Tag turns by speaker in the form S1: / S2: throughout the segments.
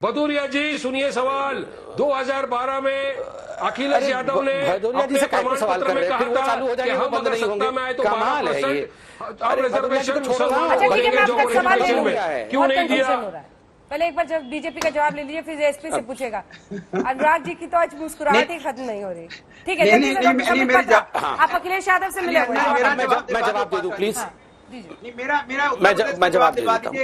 S1: भदौरिया जी सुनिए सवाल। 2012 में अखिलेश यादव ने
S2: भदौरिया जी से कैसे सवाल कर रहे हैं, फिर वो चालू हो जाएगा, बंद नहीं होंगे। कमाल है ये।
S1: अब रिजर्वेशन
S2: छोड़ो ना।
S1: क्यों नहीं दिया?
S3: पहले एक बार जब बीजेपी का जवाब ले लीजिए, फिर एसपी से पूछेगा। अनुराग जी की तो आज मुस्कुराहट ही खत्म नहीं हो रही। ठीक है, आप अखिलेश यादव से मिले।
S2: मैं जवाब दे दूं प्लीज। मैं जवाब दे देता हूँ।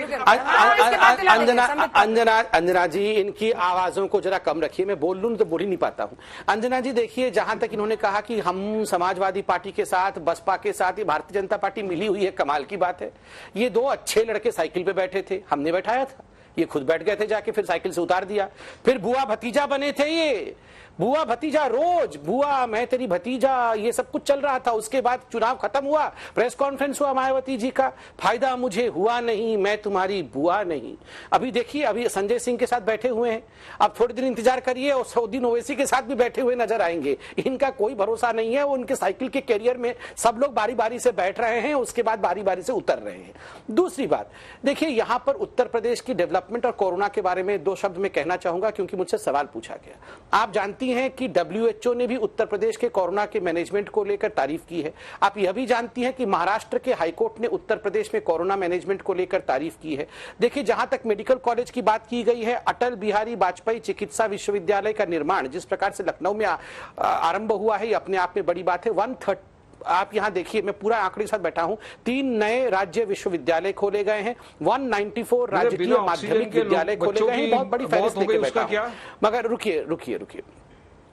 S2: अंजना जी, इनकी आवाजों को जरा कम रखिए। मैं बोल लूं तो बोल ही नहीं पाता हूँ। अंजना जी देखिए, जहां तक इन्होंने कहा कि हम समाजवादी पार्टी के साथ, बसपा के साथ, ये भारतीय जनता पार्टी मिली हुई है, कमाल की बात है। ये दो अच्छे लड़के साइकिल पे बैठे थे, हमने बैठाया था, ये खुद बैठ गए थे जाके, फिर साइकिल से उतार दिया। फिर बुआ भतीजा बने थे, ये बुआ भतीजा, रोज बुआ मैं तेरी भतीजा, ये सब कुछ चल रहा था। उसके बाद चुनाव खत्म हुआ, प्रेस कॉन्फ्रेंस हुआ मायावती जी का, फायदा मुझे हुआ नहीं, मैं तुम्हारी बुआ नहीं। अभी देखिए, अभी संजय सिंह के साथ बैठे हुए हैं, अब थोड़े दिन इंतजार करिए और सऊदीन ओवैसी के साथ भी बैठे हुए नजर आएंगे। इनका कोई भरोसा नहीं है। उनके साइकिल के कैरियर में सब लोग बारी बारी से बैठ रहे हैं, उसके बाद बारी बारी से उतर रहे हैं। दूसरी बात देखिए, यहां पर उत्तर प्रदेश की डेवलपमेंट और कोरोना के बारे में दो शब्द में कहना चाहूंगा, क्योंकि मुझसे सवाल पूछा गया। आप जानती हैं कि WHO ने भी उत्तर प्रदेश के कोरोना के मैनेजमेंट को लेकर तारीफ की है। आप यह भी जानती हैं कि महाराष्ट्र के हाईकोर्ट ने उत्तर प्रदेश में कोरोना मैनेजमेंट को लेकर तारीफ की है। देखिए, जहां तक मेडिकल कॉलेज की बात की गई है, अटल बिहारी वाजपेयी चिकित्सा विश्वविद्यालय का निर्माण जिस प्रकार से लखनऊ में आरंभ हुआ है, ये अपने आप में बड़ी बात है। 130 आप यहां देखिए, मैं पूरा आंकड़े के साथ बैठा हूं, 3 नए राज्य विश्वविद्यालय खोले गए हैं, 194 राजकीय माध्यमिक विद्यालय खोले गए हैं। बहुत बड़ी फहरिस्त लेके बैठा हूं। मगर रुकिए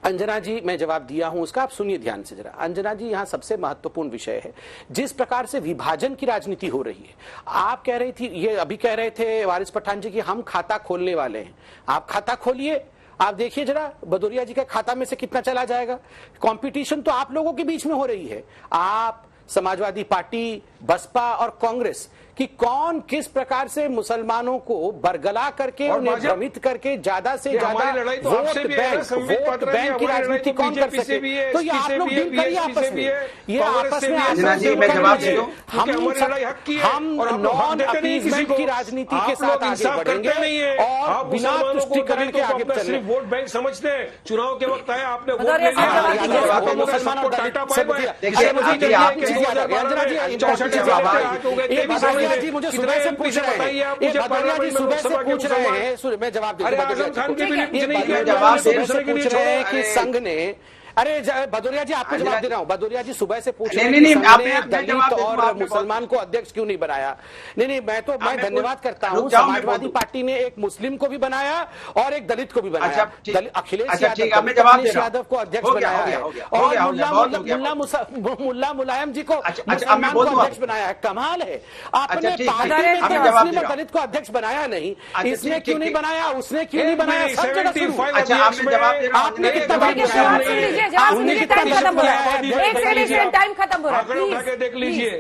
S2: अंजना जी, मैं जवाब दिया हूं उसका, आप सुनिए ध्यान से जरा। अंजना जी, यहां सबसे महत्वपूर्ण विषय है जिस प्रकार से विभाजन की राजनीति हो रही है। आप कह रही थी, ये अभी कह रहे थे वारिस पठान जी कि हम खाता खोलने वाले हैं। आप खाता खोलिए, आप देखिए जरा भदौरिया जी का खाता में से कितना चला जाएगा। कंपटीशन तो आप लोगों के बीच में हो रही है, आप, समाजवादी पार्टी, बसपा और कांग्रेस कि कौन किस प्रकार से मुसलमानों को बरगला करके, उन्हें भ्रमित करके ज्यादा से ज्यादा वोट बैंक की राजनीति कौन कर सके। तो ये आप लोग डील करिए आपस में, ये आपस में हम नॉन अपीजमेंट की राजनीति के साथ आगे बढ़ेंगे और बिना तुष्टिकरण के आगे चलेंगे।
S1: वोट बैंक समझते हैं, चुनाव के वक्त है, आपने वोट ले लिया, मुसलमान और
S2: जी मुझे सुबह से पूछ रहे हैं, मैं जवाब दे कि संघ ने, अरे भदौरिया जी आपको जवाब दे रहा हूं। भदौरिया जी सुबह से पूछ रहे हैं दलित और मुसलमान को अध्यक्ष क्यों नहीं बनाया। नहीं, मैं धन्यवाद करता हूं, समाजवादी पार्टी ने एक मुस्लिम को भी बनाया और एक दलित को भी बनाया। अखिलेश यादव को अध्यक्ष बनाया है और मुल्ला मुलायम जी को मुसलमान को अध्यक्ष बनाया है। कमाल है, आपने पार्टी में मुस्लिम और दलित को अध्यक्ष बनाया नहीं, इसने क्यों नहीं बनाया, उसने क्यों नहीं बनाया, सब जगह आपने कितना
S3: टाइम खत्म हो रहा है,
S1: देख लीजिए।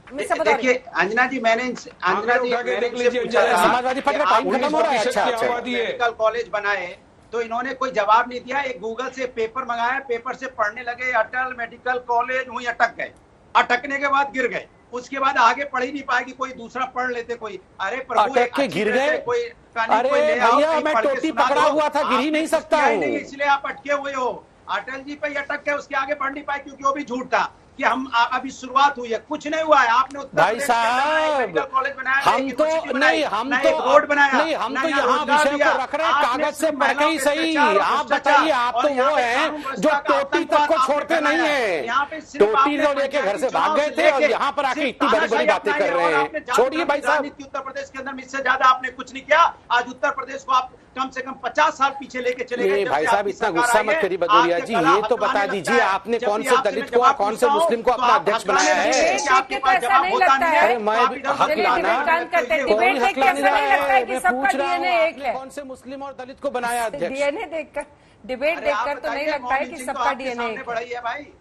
S4: देखिए अंजना जी, मैंने
S2: समाजवादी पार्टी का टाइम खत्म हो रहा है। अच्छा,
S4: मेडिकल कॉलेज बनाए तो इन्होंने कोई जवाब नहीं दिया। एक गूगल से पेपर मंगाया, पेपर से पढ़ने लगे, अटल मेडिकल कॉलेज, वहीं अटक गए। अटकने के बाद गिर गए, उसके बाद आगे पढ़ ही नहीं पाएगी, कोई दूसरा पढ़ लेते कोई। अरे प्रभु,
S2: के गिर गए, अरे भैया मैं टोटी पकड़ा हुआ था, गिर ही नहीं सकता हूँ,
S4: इसलिए आप अटके हुए हो। अटल जी पे अटक के उसके आगे बढ़ नहीं पाए, क्योंकि वो भी झूठ था कि हम अभी शुरुआत हुई है, कुछ नहीं हुआ है। आपने
S2: भाई साहब,
S4: कॉलेज बनाया,
S2: हम तो नहीं, हम तो
S4: रोड बनाया
S2: नहीं, हम तो यहाँ विषय को रख रहे हैं कागज से पढ़ के ही सही। आप बताइए, आप तो वो हैं जो टोटी तक को छोड़ते नहीं है। टोटी को लेके घर से भाग गए थे और यहाँ पर आके इतनी बड़ी बड़ी बातें कर रहे हैं। छोड़िए भाई साहब,
S4: उत्तर प्रदेश के अंदर इससे ज्यादा आपने कुछ नहीं किया। आज उत्तर प्रदेश को आप कम से कम 50 साल पीछे लेके चले गए।
S2: भाई साहब, इतना गुस्सा मत करिए भदौरिया जी, ये तो बता दीजिए आपने कौन से दलित को, कौन से मुस्लिम को अपना अध्यक्ष बनाया है।
S3: अरे
S2: मैं हक लाना, कोई हक लाने मैं पूछ रहा हूँ कौन से मुस्लिम और दलित को बनाया अध्यक्ष।
S3: डीएनए देखकर, डिबेट देखकर तो नहीं लगता है कि सबका डीएनए
S4: बढ़ी है भाई।